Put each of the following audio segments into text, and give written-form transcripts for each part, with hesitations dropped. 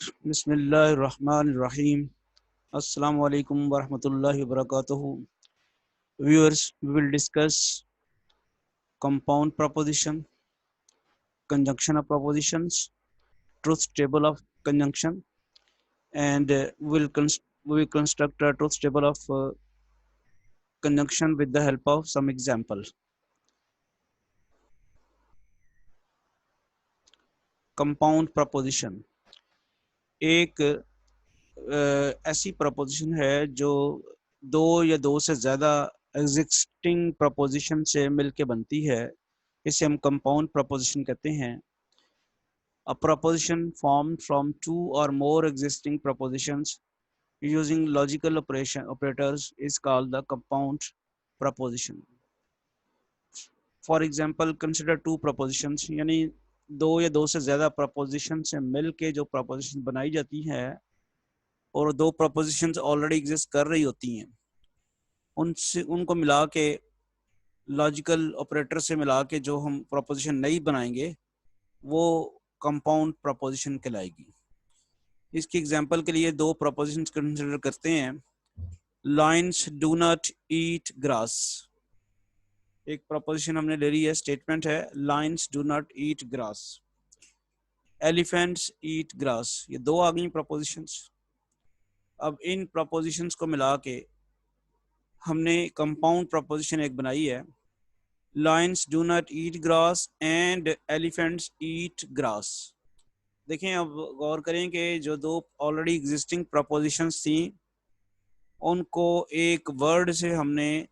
बिस्मिल्लाहिर्रहमानिर्रहीम। अस्सलामु अलैकुम वरहमतुल्लाहि वबरकातुहू। Viewers, we will discuss compound proposition, conjunction of propositions, truth table of conjunction, and we will construct a truth table of conjunction with the help of some example. Compound proposition एक ऐसी preposition है जो दो या दो से ज़्यादा existing preposition से मिलके बनती है। इसे हम कंपाउंड प्रपोजिशन कहते हैं। A proposition formed from two or more existing propositions using logical operators is called the compound proposition. For example, consider two propositions, यानी दो या दो से ज़्यादा प्रपोजिशन से मिल के जो प्रपोजिशन बनाई जाती है और दो प्रपोजिशंस ऑलरेडी एग्जिस्ट कर रही होती हैं, उनसे उनको मिला के लॉजिकल ऑपरेटर से मिला के जो हम प्रपोजिशन नई बनाएंगे वो कंपाउंड प्रपोजिशन कहलाएगी। इसकी एग्जांपल के लिए दो प्रपोजिशंस कंसीडर करते हैं। Lions do not eat grass, एक प्रपोजिशन हमने ले ली है, स्टेटमेंट है Lions do not eat grass. Elephants eat grass, ये दो आ गई प्रपोजिशंस। अब इन प्रपोजिशंस को मिला के हमने कंपाउंड प्रपोजिशन एक बनाई है, Lions do not eat grass and elephants eat grass. देखें, अब गौर करें कि जो दो ऑलरेडी एग्जिस्टिंग प्रपोजिशंस थी उनको एक वर्ड से हमने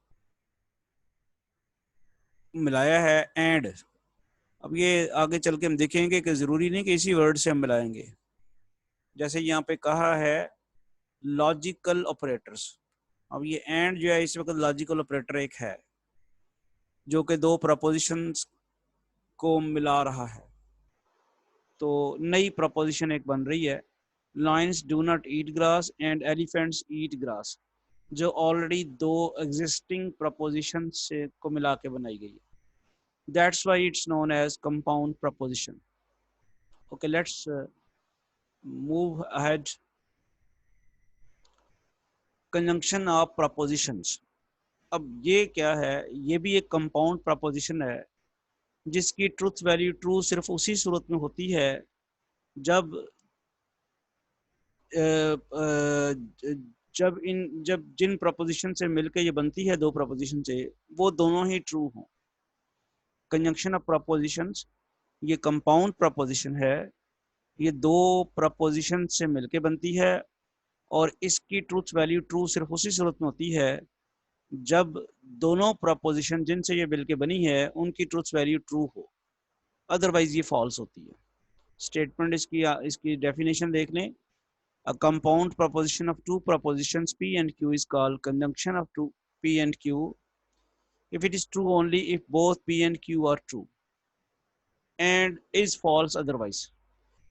मिलाया है एंड। अब ये आगे चल के हम देखेंगे कि ज़रूरी नहीं कि इसी वर्ड से हम मिलाएंगे। जैसे यहाँ पे कहा है लॉजिकल ऑपरेटर्स, अब ये एंड जो है इस वक्त लॉजिकल ऑपरेटर एक है जो कि दो प्रपोजिशंस को मिला रहा है। तो नई प्रपोजिशन एक बन रही है, Lions do not eat grass and elephants eat grass, जो ऑलरेडी दो एग्जिस्टिंग प्रपोजिशन से को मिला के बनाई गई है। That's why it's known as compound proposition. Okay, let's move ahead. Conjunction of propositions. अब ये क्या है? ये भी एक compound proposition है जिसकी ट्रूथ वैल्यू ट्रू सिर्फ उसी सूरत में होती है जब जब जिन प्रपोजिशन से मिलकर ये बनती है दो प्रपोजिशन से, वो दोनों ही ट्रू हों। कंजंक्शन ऑफ प्रपोजिशंस ये कंपाउंड प्रपोजिशन है, ये दो प्रपोजिशन से मिलके बनती है और इसकी ट्रूथ वैल्यू ट्रू सिर्फ उसी सूरत में होती है जब दोनों प्रपोजिशन जिनसे ये मिलके बनी है उनकी ट्रूथ वैल्यू ट्रू हो, अदरवाइज ये फॉल्स होती है। स्टेटमेंट इसकी डेफिनेशन देख लें। A compound proposition of two propositions P and Q is called conjunction of two P and Q if it is true only if both P and Q are true and is false otherwise।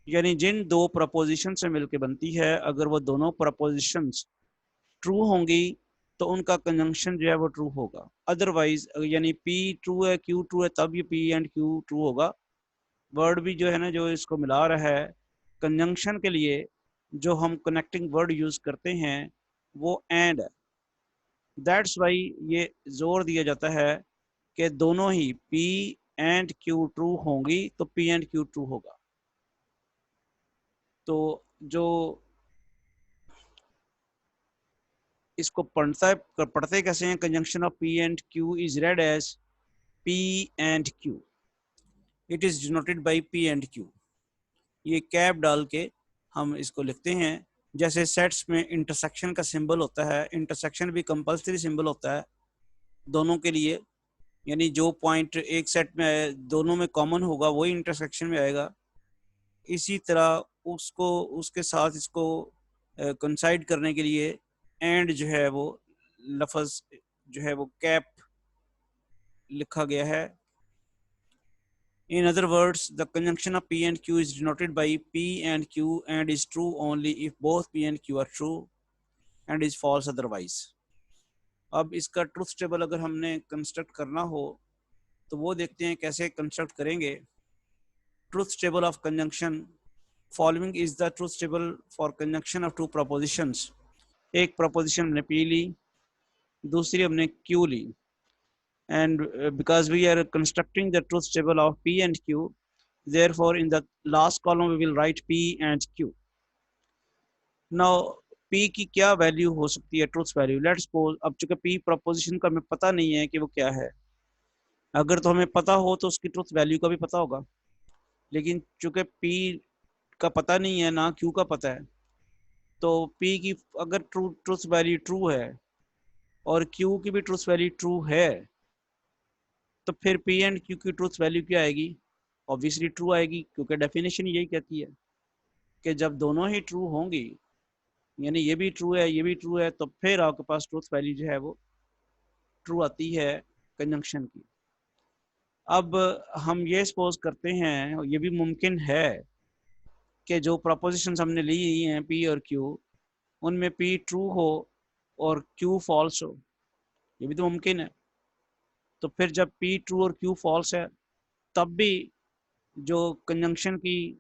यानी जिन दो preposition से मिलकर बनती है अगर वो दोनों propositions true होंगी तो उनका कंजंक्शन जो है वो ट्रू होगा, अदरवाइज यानी P ट्रू है Q ट्रू है तब ये P एंड Q ट्रू होगा। वर्ड भी जो है ना जो इसको मिला रहा है कंजंक्शन के लिए जो हम कनेक्टिंग वर्ड यूज करते हैं वो एंड है। दैट्स वाई ये जोर दिया जाता है कि दोनों ही P एंड Q ट्रू होंगी तो P एंड Q ट्रू होगा। तो जो इसको पढ़ते कैसे हैं, conjunction of P and Q is read as P and Q, it is denoted by P and Q। ये कैप डाल के हम इसको लिखते हैं। जैसे सेट्स में इंटरसेक्शन का सिंबल होता है, इंटरसेक्शन भी कंपल्सरी सिंबल होता है दोनों के लिए, यानी जो पॉइंट एक सेट में आए दोनों में कॉमन होगा वही इंटरसेक्शन में आएगा। इसी तरह उसको उसके साथ इसको कंसाइड करने के लिए एंड जो है वो लफ्ज़ जो है वो कैप लिखा गया है। In other words, the conjunction of P and Q is denoted by P and Q and is true only if both P and Q are true and is false otherwise। अब इसका truth table अगर हमने construct करना हो तो वो देखते हैं कैसे कंस्ट्रक्ट करेंगे। Truth table of conjunction following is the truth table for conjunction of two propositions. एक प्रोपोजिशन हमने पी ली, दूसरी हमने क्यू ली, and because we are constructing the truth table of P and Q, therefore in the last column we will write P and Q. Now P की क्या value हो सकती है, ट्रूथ वैल्यू? लेट्स सपोज अब चूंकि P proposition का हमें पता नहीं है कि वो क्या है, अगर तो हमें पता हो तो उसकी ट्रूथ वैल्यू का भी पता होगा, लेकिन चूंकि P का पता नहीं है ना Q का पता है, तो P की अगर ट्रूथ वैल्यू ट्रू है और Q की भी ट्रूथ वैल्यू ट्रू है, तो फिर P एंड Q की ट्रूथ वैल्यू क्या आएगी? ऑब्वियसली ट्रू आएगी, क्योंकि डेफिनेशन यही कहती है कि जब दोनों ही ट्रू होंगी, यानी ये भी ट्रू है ये भी ट्रू है, तो फिर आपके पास ट्रूथ वैल्यू जो है वो ट्रू आती है कंजंक्शन की। अब हम ये सपोज करते हैं, ये भी मुमकिन है कि जो प्रोपोजिशंस हमने ली हैं P और Q, उनमें P ट्रू हो और Q फॉल्स हो, ये भी तो मुमकिन है। तो फिर जब P ट्रू और Q फॉल्स है, तब भी जो कंजंक्शन की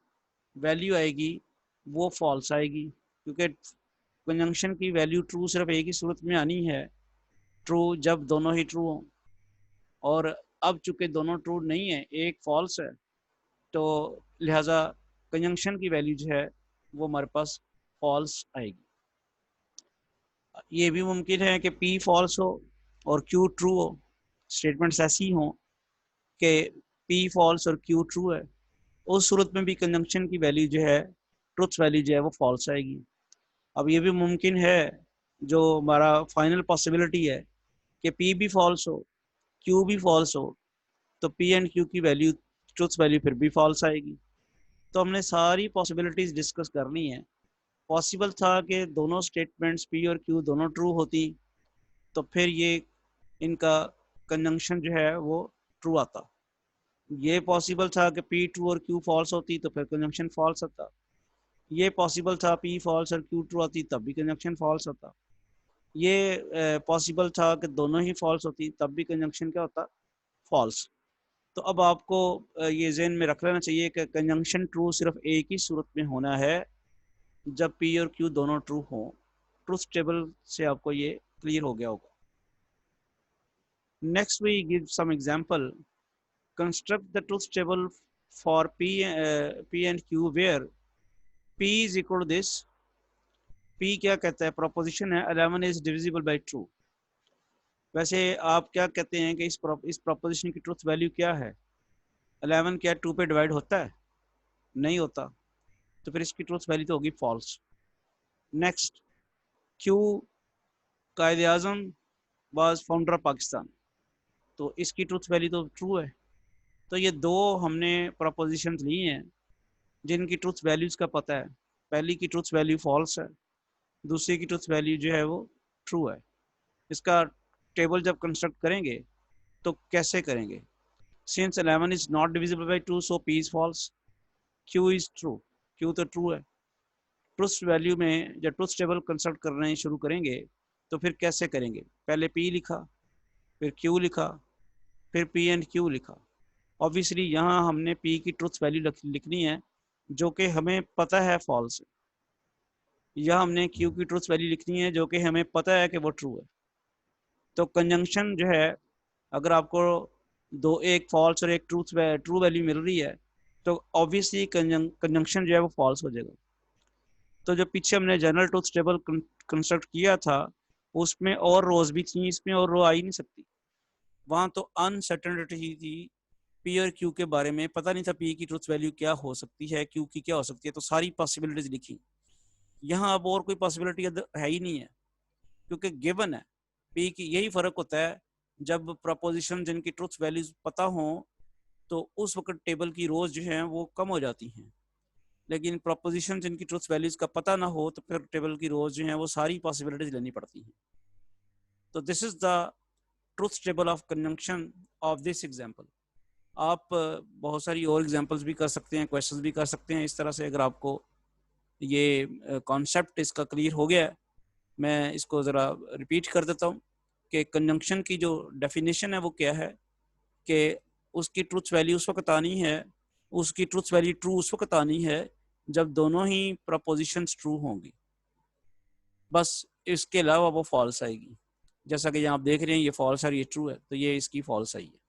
वैल्यू आएगी वो फॉल्स आएगी, क्योंकि कंजंक्शन की वैल्यू ट्रू सिर्फ एक ही सूरत में आनी है, ट्रू जब दोनों ही ट्रू हो। और अब चूंकि दोनों ट्रू नहीं है, एक फॉल्स है, तो लिहाजा कंजंक्शन की वैल्यू जो है वो हमारे पास फॉल्स आएगी। ये भी मुमकिन है कि P फॉल्स हो और Q ट्रू हो, स्टेटमेंट्स ऐसी हों कि P फॉल्स और Q ट्रू है, उस सूरत में भी कंजंक्शन की वैल्यू जो है, ट्रुथ वैल्यू जो है वो फॉल्स आएगी। अब ये भी मुमकिन है, जो हमारा फाइनल पॉसिबिलिटी है, कि P भी फॉल्स हो Q भी फॉल्स हो, तो P एंड Q की वैल्यू ट्रुथ वैल्यू फिर भी फॉल्स आएगी। तो हमने सारी पॉसिबिलिटीज डिस्कस करनी है। पॉसिबल था कि दोनों स्टेटमेंट्स P और Q दोनों ट्रू होती, तो फिर ये इनका कंजंक्शन जो है वो ट्रू आता। ये पॉसिबल था कि P ट्रू और Q फॉल्स होती, तो फिर कंजंक्शन फॉल्स आता। ये पॉसिबल था P फॉल्स और Q ट्रू आती, तब भी कंजंक्शन फॉल्स होता। ये पॉसिबल था कि दोनों ही फॉल्स होती, तब भी कंजंक्शन क्या होता? फॉल्स। तो अब आपको ये ज़हन में रख लेना चाहिए कि कंजंक्शन ट्रू सिर्फ एक ही सूरत में होना है, जब P और Q दोनों ट्रू हों। ट्रूथ टेबल से आपको ये क्लियर हो गया होगा। Next we give some example. Construct the truth table for P and Q where P is equal to this। P क्या कहता है? प्रोपोजिशन है 11 is divisible by 2। वैसे आप क्या कहते हैं कि इस प्रोपोजिशन की ट्रूथ वैल्यू क्या है? 11 क्या 2 पे डिवाइड होता है? नहीं होता, तो फिर इसकी ट्रूथ वैल्यू तो होगी false. Next, Q Quaid Azam was founder of Pakistan, तो इसकी ट्रूथ वैल्यू तो ट्रू है। तो ये दो हमने प्रोपोजिशन ली हैं जिनकी ट्रूथ वैल्यूज का पता है। पहली की ट्रूथ वैल्यू फॉल्स है, दूसरी की ट्रूथ वैल्यू जो है वो ट्रू है। इसका टेबल जब कंस्ट्रक्ट करेंगे तो कैसे करेंगे? Since 11 is not divisible by 2, so P is false, Q is true, Q तो ट्रू है। ट्रूथ वैल्यू में जब ट्रूथ टेबल कंस्ट्रक्ट करने शुरू करेंगे तो फिर कैसे करेंगे? पहले P लिखा, फिर Q लिखा, फिर P एंड Q लिखा। ऑब्वियसली यहाँ हमने P की ट्रूथ वैल्यू लिखनी है जो कि हमें पता है फॉल्स है, या हमने Q की ट्रूथ वैल्यू लिखनी है जो कि हमें पता है कि वो ट्रू है। तो कंजंक्शन जो है, अगर आपको एक फॉल्स और एक ट्रू वैल्यू मिल रही है, तो ऑब्वियसली कंजंक्शन जो है वो फॉल्स हो जाएगा। तो जो पीछे हमने जनरल ट्रूथ टेबल कंस्ट्रक्ट किया था, उसमें और रोज भी थी, इसमें और रो आ ही नहीं सकती। वहाँ तो अनसर्टेनिटी ही थी, P और Q के बारे में पता नहीं था P की ट्रूथ वैल्यू क्या हो सकती है, Q की क्या हो सकती है, तो सारी पॉसिबिलिटीज लिखी। यहाँ अब और कोई पॉसिबिलिटी है ही नहीं है, क्योंकि गिवन है। P की यही फर्क होता है, जब प्रपोजिशन जिनकी ट्रूथ वैल्यूज पता हो तो उस वक्त टेबल की रोज जो है वो कम हो जाती हैं, लेकिन प्रपोजिशन जिनकी ट्रूथ वैल्यूज का पता ना हो तो फिर टेबल की रोज जो है वो सारी पॉसिबिलिटीज लेनी पड़ती हैं। तो this is the truth table of conjunction of this example. आप बहुत सारी और एग्जांपल्स भी कर सकते हैं, क्वेश्चंस भी कर सकते हैं इस तरह से। अगर आपको ये कॉन्सेप्ट इसका क्लियर हो गया है, मैं इसको ज़रा रिपीट कर देता हूँ कि कंजंक्शन की जो डेफिनेशन है वो क्या है, कि उसकी ट्रूथ वैल्यू उस वक्त आनी है, उसकी ट्रूथ वैल्यू ट्रू उस वक्त आनी है जब दोनों ही प्रपोजिशंस ट्रू होंगी, बस इसके अलावा वो फॉल्स आएगी। जैसा कि यहाँ आप देख रहे हैं ये फॉल्स है और ये ट्रू है, तो ये इसकी फॉल्स आई है।